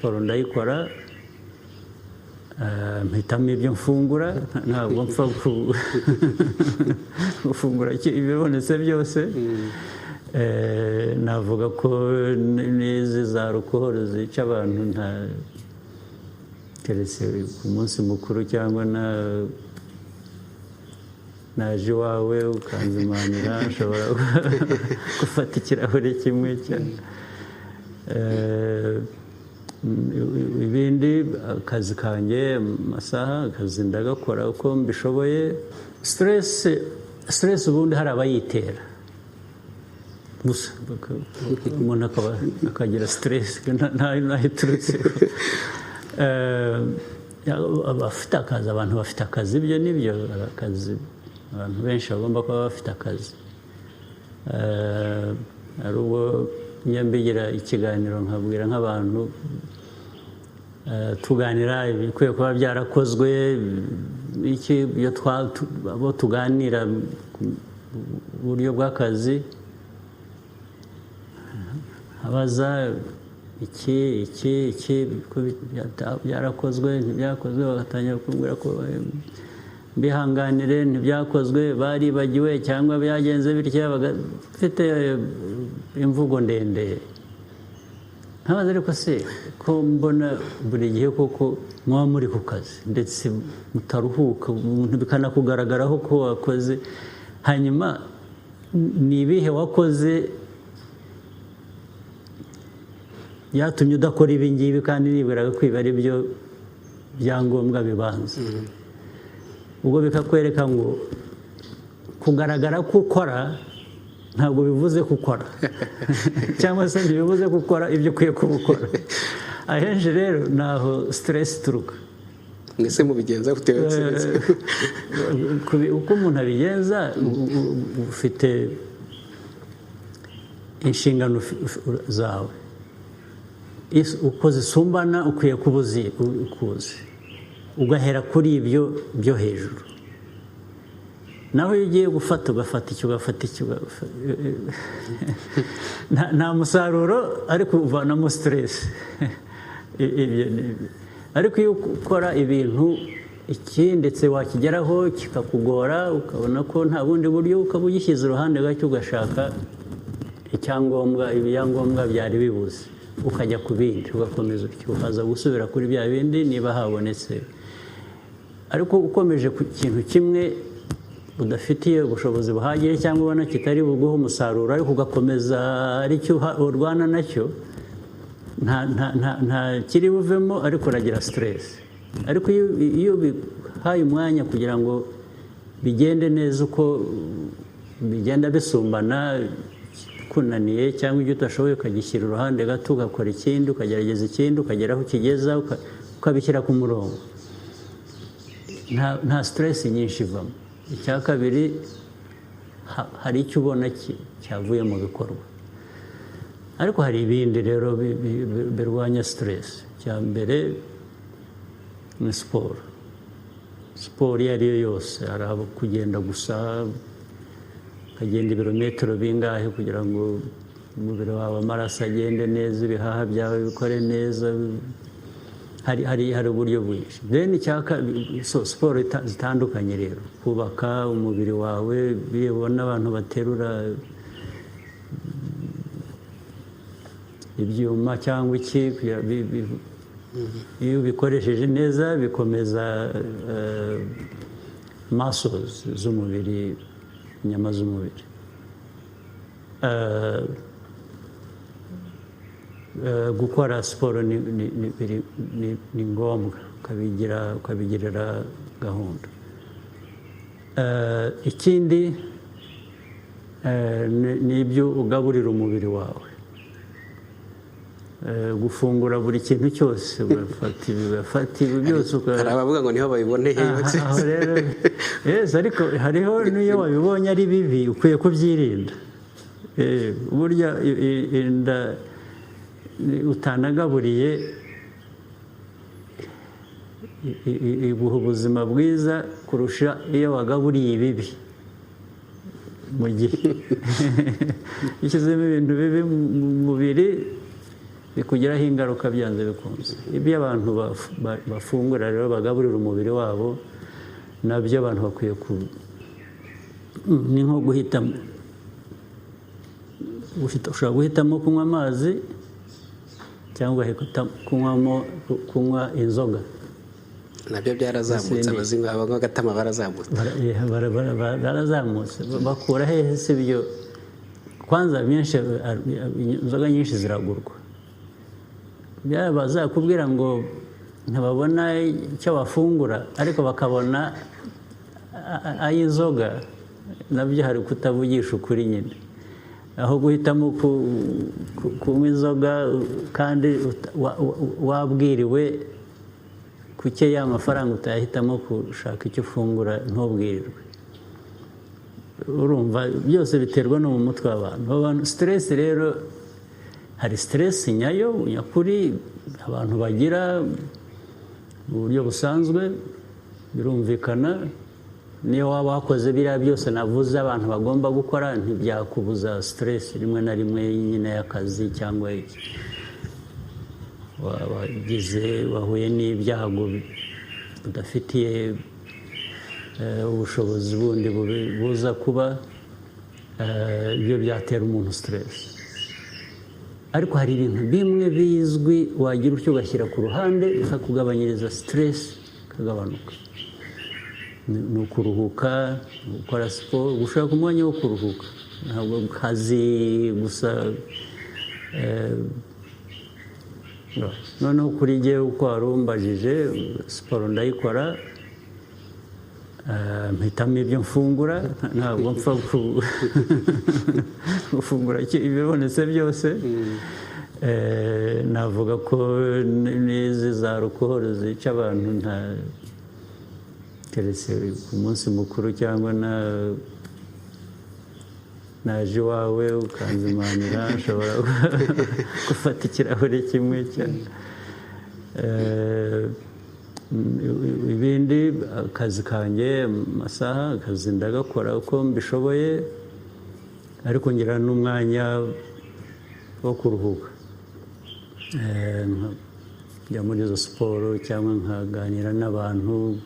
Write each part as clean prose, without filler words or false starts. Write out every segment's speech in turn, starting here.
siporo ndayikora mpitamo ibyo mfungura ntabwo mpfa gufungura ibibonetse byose navuga ko n'izi za alcohol zica abantu keretse ku munsi mukuru cyangwa naje iwawe ukanzimanira nshobora gufata ikirahure kimwe ibindi akazi kanjye amasaha akazi ndagakora uko mbishoboye stress ubundi hari abayitera gusa umuntu akagira stress ntayo iturutse abafite akazi abantu bafite akazi ibyo nibyo akazi abantu benshi bagomba kuba bafite akazi ari ubwo nyambigira ikiganiro nkabwira nk'abantu tuganira ibikwiye kuba byarakozwe abo tuganira ku buryo bw'akazi abaza iki byarakozwe ntibyakozwe bagatangira kumbwira ko bihanganire ntibyakozwe baribagiwe cyangwa byagenze bityo bafite imvugo ndende ntabaze ariko se ko mbona buri gihe koko muba muri ku kazi ndetse mutaruhuka bikanakugaragaraho ko wakoze hanyuma ni ibihe wakoze byatumye udakora ibi ngibi kandi nibwiraga ko ibi ari byo byangombwa bibanza ubwo bikakwereka ngo kugaragara ko ukora ntabwo bivuze ko ukora cyangwa se ntibivuze ko ukora ibyo ukwiye kuba ukora ahenshi rero ni aho stress ituruka mwese mubigenza bitewe stress uko umuntu abigenza ufite inshingano zawe uko zisumbana ukwiye kuba ukuzi ugahera kuri ibyo byo hejuru naho iyo ugiye ugafata icyo nta musaruro ariko uvanamo stress ariko iyo ukora ibintu iki ndetse wakigeraho kikakugora ukabona ko nta bundi buryo ukaba ugishyize iruhande gake ugashaka ibyangombwa byari bibuze ukajya ku bindi ugakomeza ukaza gusubira kuri bya bindi niba habonetse ariko ukomeje ku kintu kimwe udafitiye ubushobozi buhagije cyangwa ubona kitari buguhe umusaruro ariko ugakomeza aricyo urwana nacyo nta kiri buvemo ariko uragira stress ariko iyo bihaye umwanya kugira ngo bigende neza uko bigenda bisumbana kunaniye cyangwa ibyo utashoboye ukagishyira uruhande gato ugakora ikindi ukagerageza ikindi ukagera aho ukigeza ukabishyira ku murongo nta stress nyinshi ivamo icya kabiri hari icyo ubona cyavuye mu bikorwa ariko hari ibindi rero birwanya stress icya mbere ni siporo iyo ari yo yose hari abo kugenda gusa ukagenda ibirometero bingahe kugira ngo umubiri wawe amaraso agende neza ibihaha byawe bikore neza hari uburyo bwinshi bene siporo zitandukanye rero kubaka umubiri wawe bibona abantu baterura ibyuma cyangwa iki iyo ubikoresheje neza bikomeza muscles z'umubiri inyama z'umubiri gukora siporo ni ngombwa ukabigirira gahunda ikindi ni ibyo ugaburira umubiri wawe gufungura buri kintu cyose ugafata ibi byose hari abavuga ngo niho babiboneye aho rero ariko hariho n'iyo wabibonye ari bibi ukwiye kubyirinda burya inda utanagaburiye iguha ubuzima bwiza kurusha iyo wagaburiye ibibi mu gihe ushyizemo ibintu bibi mu mubiri bikugiraho ingaruka byanze bikunze. Ibyo abantu bafungura rero bagaburira umubiri wabo nabyo abantu bakwiye ni nko guhitamo. Ushobora guhitamo kunywa amazi cyangwa kunywa inzoga. Nabyo byarazamutse, abanywa agatama barazamutse. Barazamutse bakura hehe se ibyo? Kwanza inzoga nyinshi ziragurwa. Bazakubwira ngo ntibabona icyo bafungura ariko bakabona ay'inzoga, nabyo hari kutavugisha ukuri nyine. Aho guhitamo kunywa inzoga kandi wabwiriwe kuke y'amafaranga utayahitamo gushaka icyo ufungura ntubwirirwe. Urumva byose biterwa no mu mutwe w'abantu. Stress rero, hari stress nyayo nyakuri abantu bagira mu buryo busanzwe, birumvikana. Niyo waba wakoze biriya byose navuze abantu bagomba gukora, ntibyakubuza stress rimwe na rimwe nyine y'akazi cyangwa iki. Wahuye n'ibyago udafitiye ubushobozi bundi buza kuba, ibyo byatera umuntu stress. Ariko hari ibintu bimwe bizwi wagira utyo ugashyira ku ruhande bikakugabanyiriza stress ikagabanuka. Ni ukuruhuka, gukora siporo, gushaka umwanya wo kuruhuka, ntabwo kazi gusa. Noneho kuri jye uko warumbajije, siporo ndayikora, mpitamo ibyo mfungura, ntabwo mpfa gufungura ibibonetse byose. Navuga ko n'izi za alcohol zica abantu keretse ku munsi mukuru cyangwa naje iwawe ukanzimanira, nshobora gufata ikirahure kimwe ibindi. Akazi kanjye, amasaha, akazi ndagakora uko mbishoboye, ariko ngira n'umwanya wo kuruhuka, njya muri izo siporo cyangwa nkaganira n'abantu,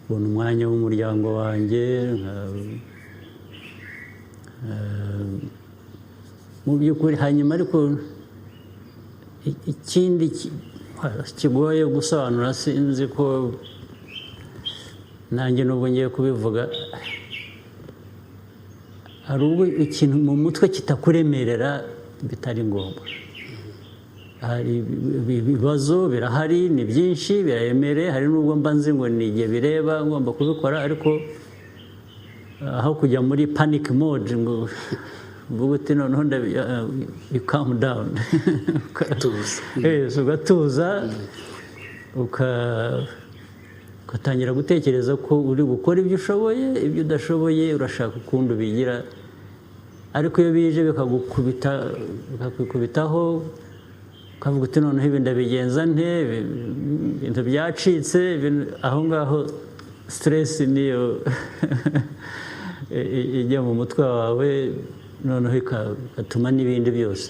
kubona umwanya w'umuryango wanjye. Mu by'ukuri hanyuma ariko ikindi kigoye gusobanura, sinzi ko nanjye nubwo ngiye kubivuga, hari ubwo ikintu mu mutwe kitakuremerera bitari ngombwa. Hari ibibazo birahari, ni byinshi, biraremereye. Hari n'ubwo mba nzi ngo ni igihe bireba ngomba kubikora, ariko aho kujya muri panic mode ngo uvuga uti noneho you calm down, ugatuza, ugatangira gutekereza ko uri gukora ibyo ushoboye, ibyo udashoboye urashaka ukundi ubigira. Ariko iyo bije bikakubitaho, ukavuga uti noneho ibi ndabigenza nte, ibintu byacitse. Aho ngaho stress niyo ijya mu mutwe wawe, noneho igatuma n'ibindi byose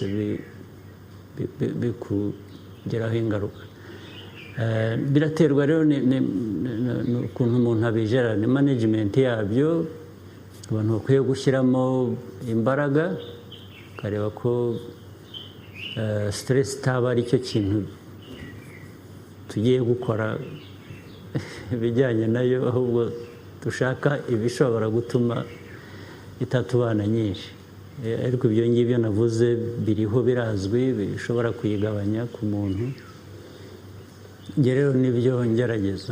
bikugeraho ingaruka. Biraterwa rero n'ukuntu umuntu abijera, ni management yabyo. Abantu bakwiye gushyiramo imbaraga, ukareba ko stress itaba ari cyo kintu tugiye gukora ibijyanye nayo, ahubwo dushaka ibishobora gutuma itatubana nyinshi. Ariko ibyo ngibyo navuze biriho, birazwi, bishobora kuyigabanya ku muntu. Njye rero nibyo ngerageza.